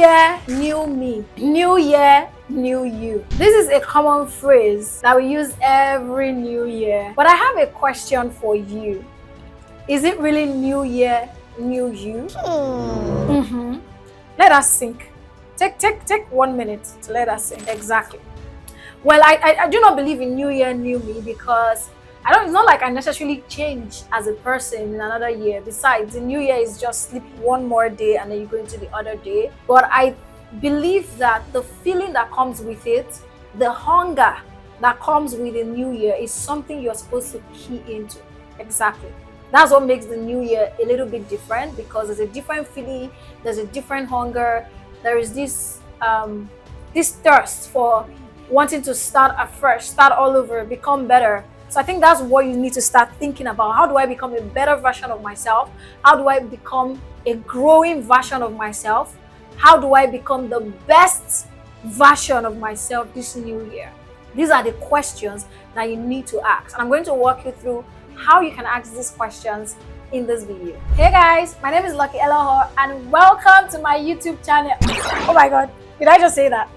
year, new me. New year, new you. This is a common phrase that we use every new year. But I have a question for you. Is it really new year, new you? Let us think. Take 1 minute to let us think. Exactly. Well, I do not believe in new year, new me because it's not like I necessarily change as a person in another year. Besides, the new year is just sleep one more day and then you go into the other day. But I believe that the feeling that comes with it, the hunger that comes with the new year is something you're supposed to key into. Exactly. That's what makes the new year a little bit different because there's a different feeling, there's a different hunger, there is this thirst for wanting to start afresh, start all over, become better. So I think that's what you need to start thinking about. How do I become a better version of myself? How do I become a growing version of myself? How do I become the best version of myself this new year? These are the questions that you need to ask. And I'm going to walk you through how you can ask these questions in this video. Hey guys, my name is Lucky Elohor and welcome to my YouTube channel. Oh my God, did I just say that?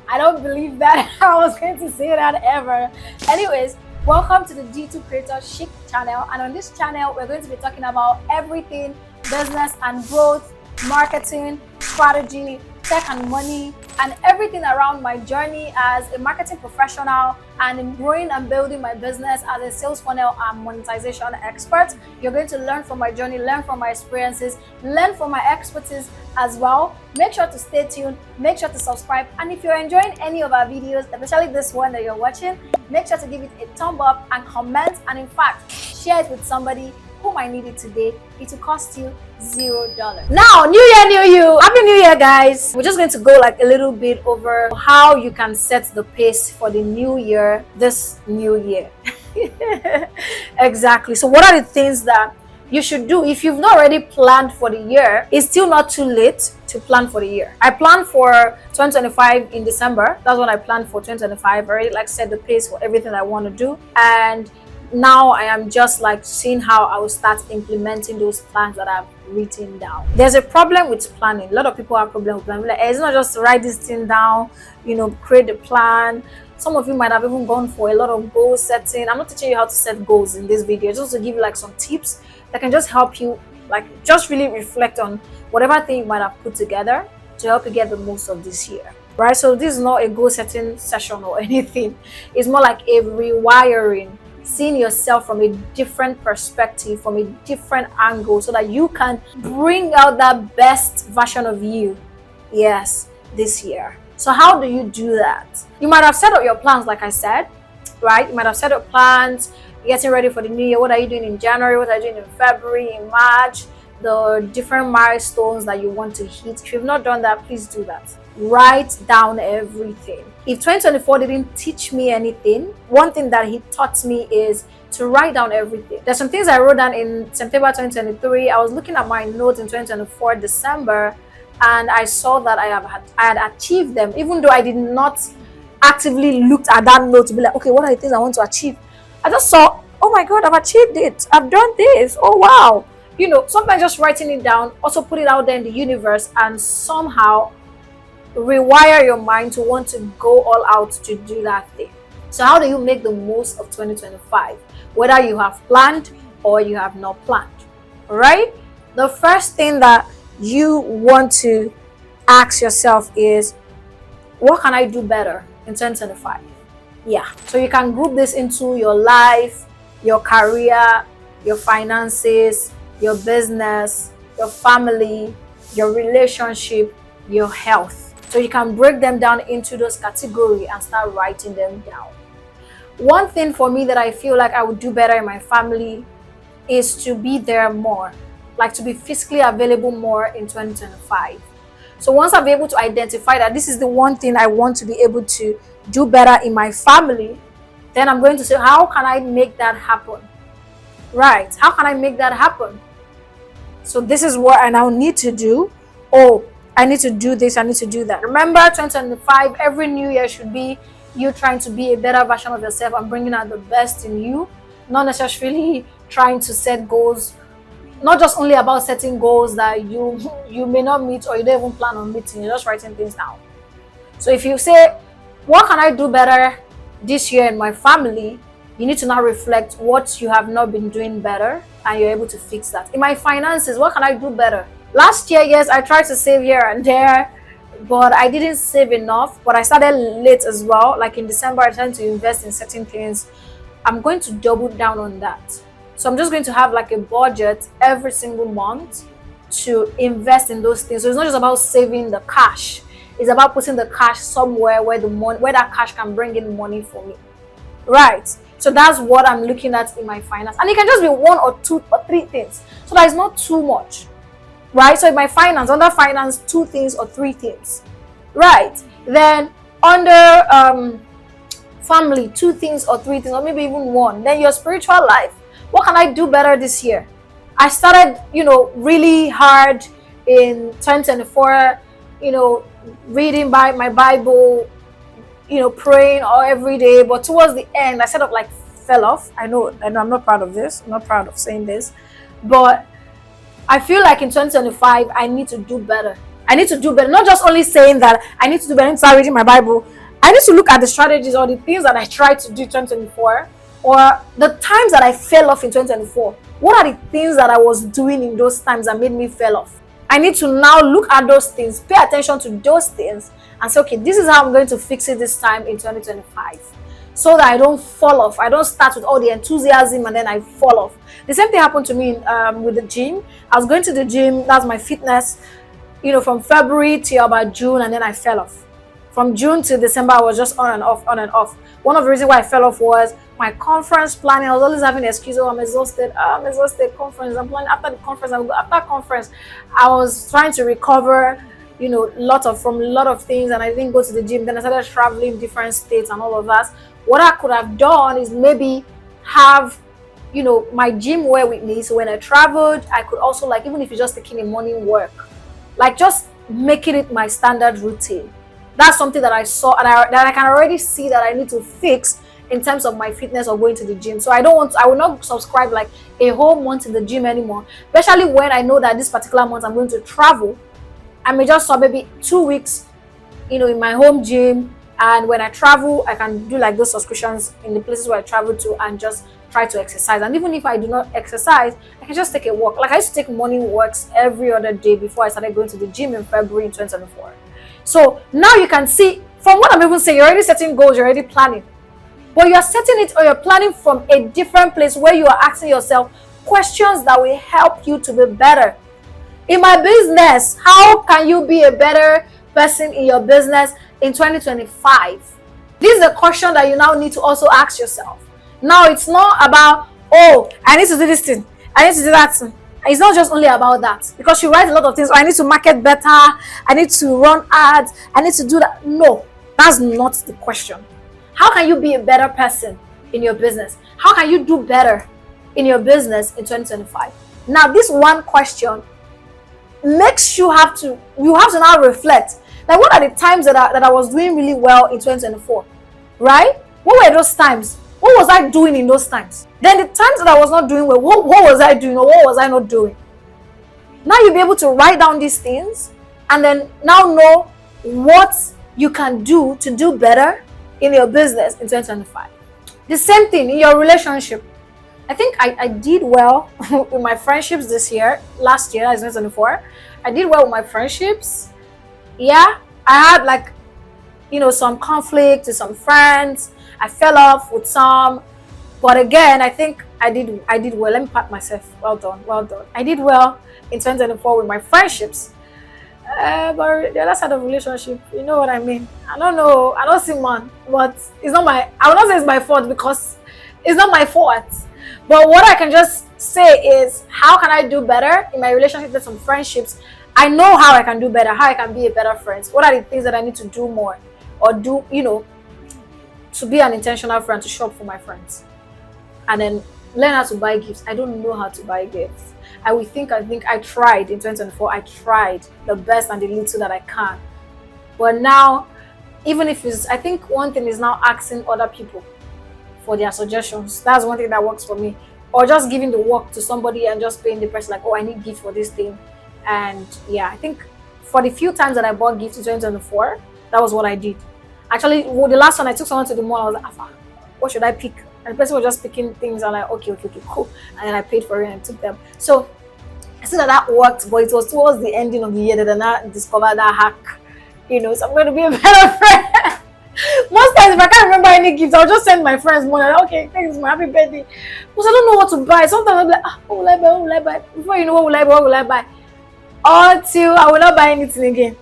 I don't believe that I was going to say that ever. Anyways, welcome to the D2 Creator Chic channel, and on this channel we're going to be talking about everything business and growth, marketing, strategy, tech and money, and everything around my journey as a marketing professional and in growing and building my business as a sales funnel and monetization expert. You're going to learn from my journey, learn from my experiences, learn from my expertise as well. Make sure to stay tuned, make sure to subscribe, and if you're enjoying any of our videos, especially this one that you're watching, make sure to give it a thumb up and comment, and in fact share it with somebody who might need it today. It will cost you $0. Now, new year, new you. Happy New Year, guys. We're just going to go like a little bit over how you can set the pace for the new year, this new year. Exactly. So what are the things that you should do if you've not already planned for the year? It's still not too late to plan for the year. I planned for 2025 in December. That's what I planned for 2025. I already set the pace for everything I want to do, and now I am just seeing how I will start implementing those plans that I've written down. There's a problem with planning. A lot of people have problem with planning. It's not just write this thing down, create a plan. Some of you might have even gone for a lot of goal setting. I'm not teaching you how to set goals in this video, just to give you some tips that can just help you just really reflect on whatever thing you might have put together to help you get the most of this year. Right? So this is not a goal setting session or anything. It's more like a rewiring, seeing yourself from a different perspective, from a different angle, so that you can bring out that best version of you, yes, this year. So how do you do that? You might have set up your plans, like I said, right? You might have set up plans, getting ready for the new year. What are you doing in January? What are you doing in February, in March? The different milestones that you want to hit. If you've not done that, please do that. Write down everything. If 2024 didn't teach me anything, one thing that he taught me is to write down everything. There's some things I wrote down in September 2023. I was looking at my notes in 2024 December, and I saw that I had achieved them, even though I did not actively look at that note to be like, okay, what are the things I want to achieve? I just saw, oh my God, I've achieved it. I've done this. Oh wow. Sometimes just writing it down, also put it out there in the universe, and somehow rewire your mind to want to go all out to do that thing. So how do you make the most of 2025, whether you have planned or you have not planned? All right, the first thing that you want to ask yourself is, what can I do better in 2025? Yeah, so you can group this into your life, your career, your finances, your business, your family, your relationship, your health. So you can break them down into those categories and start writing them down. One thing for me that I feel like I would do better in my family is to be there more, to be physically available more in 2025. So once I'm able to identify that this is the one thing I want to be able to do better in my family, then I'm going to say, how can I make that happen? Right? How can I make that happen? So this is what I now need to do. Oh, I need to do this, I need to do that. Remember, 2025, every new year should be you trying to be a better version of yourself and bringing out the best in you, not necessarily trying to set goals not just only about setting goals that you may not meet or you don't even plan on meeting. You're just writing things down. So if you say, what can I do better this year in my family, you need to now reflect what you have not been doing better and you're able to fix that. In my finances, what can I do better? Last year, yes, I tried to save here and there, but I didn't save enough. But I started late as well. Like in December, I tried to invest in certain things. I'm going to double down on that. So I'm just going to have like a budget every single month to invest in those things. So it's not just about saving the cash. It's about putting the cash somewhere where that cash can bring in money for me. Right. So that's what I'm looking at in my finance. And it can just be one or two or three things. So that is not too much. Right. So in my finance, under finance, 2 things or 3 things. Right. Then under family, 2 things or 3 things, or maybe even 1. Then your spiritual life. What can I do better this year? I started, really hard in 2024, reading by my Bible, praying all every day. But towards the end, I sort of like fell off. I know I'm not proud of this. I'm not proud of saying this. But I feel like in 2025, I need to do better. I need to do better. Not just only saying that I need to do better, I need to start reading my Bible. I need to look at the strategies or the things that I tried to do in 2024, or the times that I fell off in 2024. What are the things that I was doing in those times that made me fell off? I need to now look at those things, pay attention to those things, and say, okay, this is how I'm going to fix it this time in 2025. So that I don't fall off. I don't start with all the enthusiasm and then I fall off. The same thing happened to me with the gym. I was going to the gym, that's my fitness, from February till about June, and then I fell off. From June to December, I was just on and off, on and off. One of the reasons why I fell off was my conference planning. I was always having an excuse, I'm exhausted, conference, I'm planning after the conference, after conference. I was trying to recover, from a lot of things, and I didn't go to the gym. Then I started traveling different states and all of that. What I could have done is maybe have, my gym wear with me. So when I traveled, I could also, like, even if it's just taking a morning work, like just making it my standard routine. That's something that I saw and that I can already see that I need to fix in terms of my fitness or going to the gym. So I will not subscribe like a whole month in the gym anymore, especially when I know that this particular month I'm going to travel. I may just stop maybe 2 weeks, in my home gym. And when I travel, I can do like those subscriptions in the places where I travel to and just try to exercise. And even if I do not exercise, I can just take a walk. Like I used to take morning walks every other day before I started going to the gym in February in 2024. So now you can see from what I'm even saying, you're already setting goals, you're already planning. But you're setting it or you're planning from a different place where you are asking yourself questions that will help you to be better. In my business, how can you be a better person in your business in 2025? This is a question that you now need to also ask yourself. Now it's not about, I need to do this thing, I need to do that thing. It's not just only about that, because you write a lot of things. I need to market better, I need to run ads, I need to do that. No, that's not the question. How can you be a better person in your business? How can you do better in your business in 2025? Now, this one question makes you have to now reflect. Like, what are the times that I was doing really well in 2024? Right? What were those times? What was I doing in those times? Then the times that I was not doing well, what was I doing or what was I not doing? Now you'll be able to write down these things and then now know what you can do to do better in your business in 2025. The same thing in your relationship. I think I did well with my friendships this year. Last year, as 2024, I did well with my friendships. Yeah, I had like, some conflict with some friends. I fell off with some, but again, I think I did well. Let me pat myself. Well done. I did well in 2024 with my friendships. But the other side of relationship, you know what I mean? I don't know. I don't see man, but it's not I will not say it's my fault because it's not my fault. But what I can just say is, how can I do better in my relationship with some friendships? I know how I can do better, how I can be a better friend. What are the things that I need to do more or do, to be an intentional friend, to shop for my friends. And then learn how to buy gifts. I don't know how to buy gifts. I think I tried in 2024. I tried the best and the little that I can. But now, even if I think one thing is now asking other people for their suggestions. That's one thing that works for me. or just giving the work to somebody and just paying the person like, oh, I need gift for this thing. And yeah, I think for the few times that I bought gifts in 2024, that was what I did. Actually, the last one I took someone to the mall, I was like, Afa, what should I pick? And the person was just picking things. I'm like, okay, cool. And then I paid for it and took them. So I see that worked, but it was towards the ending of the year that I now discovered that hack. So I'm going to be a better friend. Most times, if I can't remember any gifts, I'll just send my friends money. Like, okay, thanks, my happy birthday. Because I don't know what to buy. Sometimes I'll be like, what will I buy? What will I buy? Before you know, what will I buy? Until I will not buy anything again.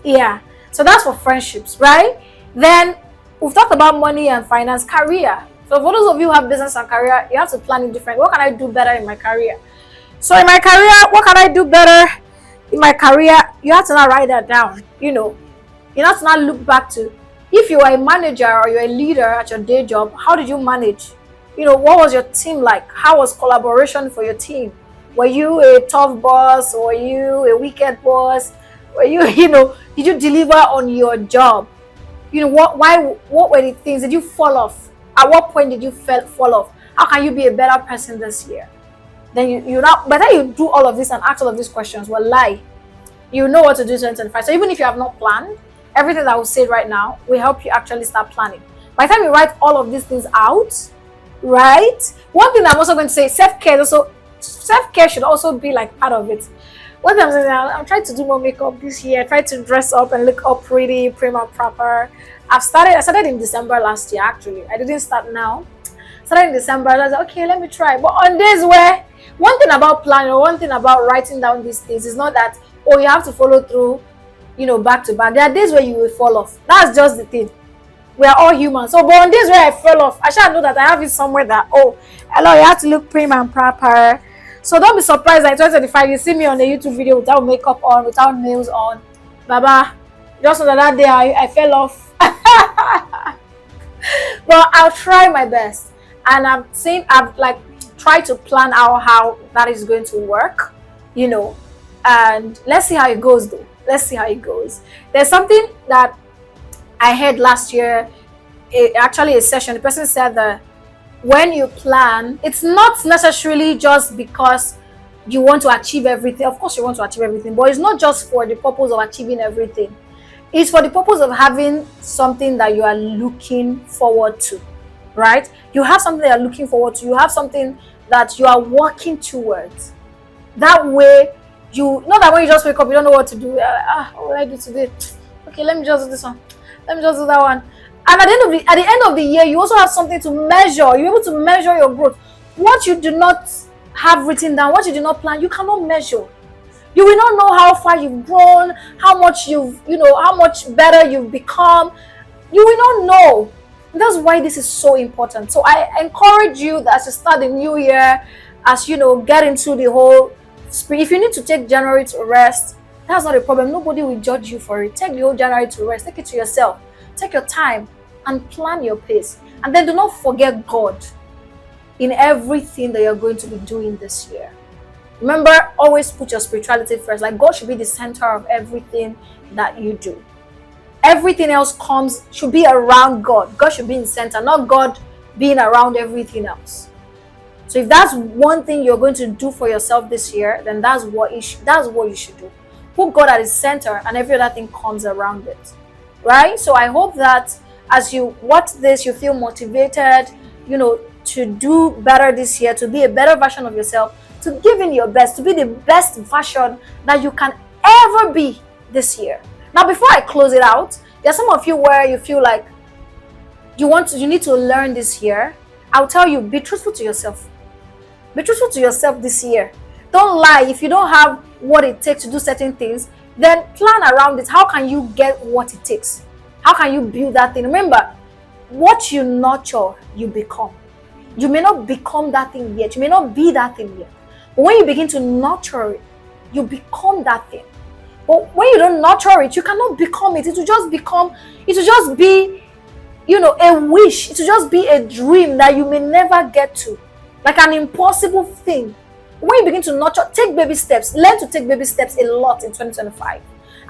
Yeah. So that's for friendships, right? Then we've talked about money and finance, career. So for those of you who have business and career, you have to plan it different. What can I do better in my career? So in my career, what can I do better in my career? You have to now write that down. You have to now look back to, if you are a manager or you're a leader at your day job, how did you manage? What was your team like? How was collaboration for your team? Were you a tough boss? Were you a wicked boss? Were you, did you deliver on your job? What were the things? Did you fall off? At what point did you fall off? How can you be a better person this year? Then by the time you do all of this and ask all of these questions, lie. You know what to do in 2025. So even if you have not planned, everything that I will say right now will help you actually start planning. By the time you write all of these things out, right? One thing I'm also going to say, self-care should also be like part of it. One thing I'm saying, I'm trying to do more makeup this year. I try to dress up and look up pretty, prim and proper. I started in December last year, actually. I didn't start now. Started in December. I was like, okay, let me try. But on days where, one thing about planning, or one thing about writing down these things is not that, oh, you have to follow through, back to back. There are days where you will fall off. That's just the thing. We are all human. So, but on days where I fell off, I shall know that I have it somewhere that, oh, hello, you have to look prim and proper. So don't be surprised that in 2025 you see me on a YouTube video without makeup on, without nails on. Baba, just on that day I fell off. But I'll try my best. And I've like tried to plan out how that is going to work, and let's see how it goes though. Let's see how it goes. There's something that I heard last year, actually a session. The person said that when you plan, it's not necessarily just because you want to achieve everything. Of course you want to achieve everything, but it's not just for the purpose of achieving everything. It's for the purpose of having something that you are looking forward to, right? You have something that you're looking forward to. You have something that you are working towards. That way, not that when you just wake up, you don't know what to do. What will I do today? Okay, let me just do this one. Let me just do that one. And at the end of the year, you also have something to measure. You're able to measure your growth. What you do not have written down, what you do not plan, you cannot measure. You will not know how far you've grown, how much how much better you've become. You will not know. That's why this is so important. So I encourage you that as you start the new year, as get into the whole spring. If you need to take January to rest, that's not a problem. Nobody will judge you for it. Take the whole January to rest. Take it to yourself. Take your time and plan your pace. And then do not forget God in everything that you're going to be doing this year. Remember, always put your spirituality first. Like, God should be the center of everything that you do. Everything else should be around God. God should be in the center, not God being around everything else. So if that's one thing you're going to do for yourself this year, then that's what you should do. Put God at the center and every other thing comes around it. Right? So I hope that as you watch this, you feel motivated, to do better this year, to be a better version of yourself, to give in your best, to be the best version that you can ever be this year. Now, before I close it out, there's some of you where you feel like you need to learn this year. I'll tell you, be truthful to yourself. Be truthful to yourself this year. Don't lie. If you don't have what it takes to do certain things, then plan around it. How can you get what it takes? How can you build that thing? Remember, what you nurture, you become. You may not become that thing yet. You may not be that thing yet. But when you begin to nurture it, you become that thing. But when you don't nurture it, you cannot become it. It will just be, a wish. It will just be a dream that you may never get to. Like an impossible thing. When you begin to nurture, take baby steps. Learn to take baby steps a lot in 2025.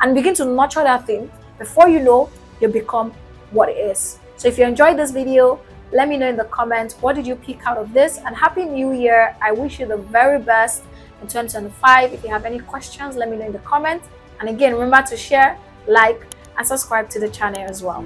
And begin to nurture that thing. Before you know, you become what it is. So if you enjoyed this video, Let me know in the comments, what did you pick out of this? And Happy New Year. I wish you the very best in 2025. If you have any questions, let me know in the comments. And again, remember to share, like, and subscribe to the channel as well.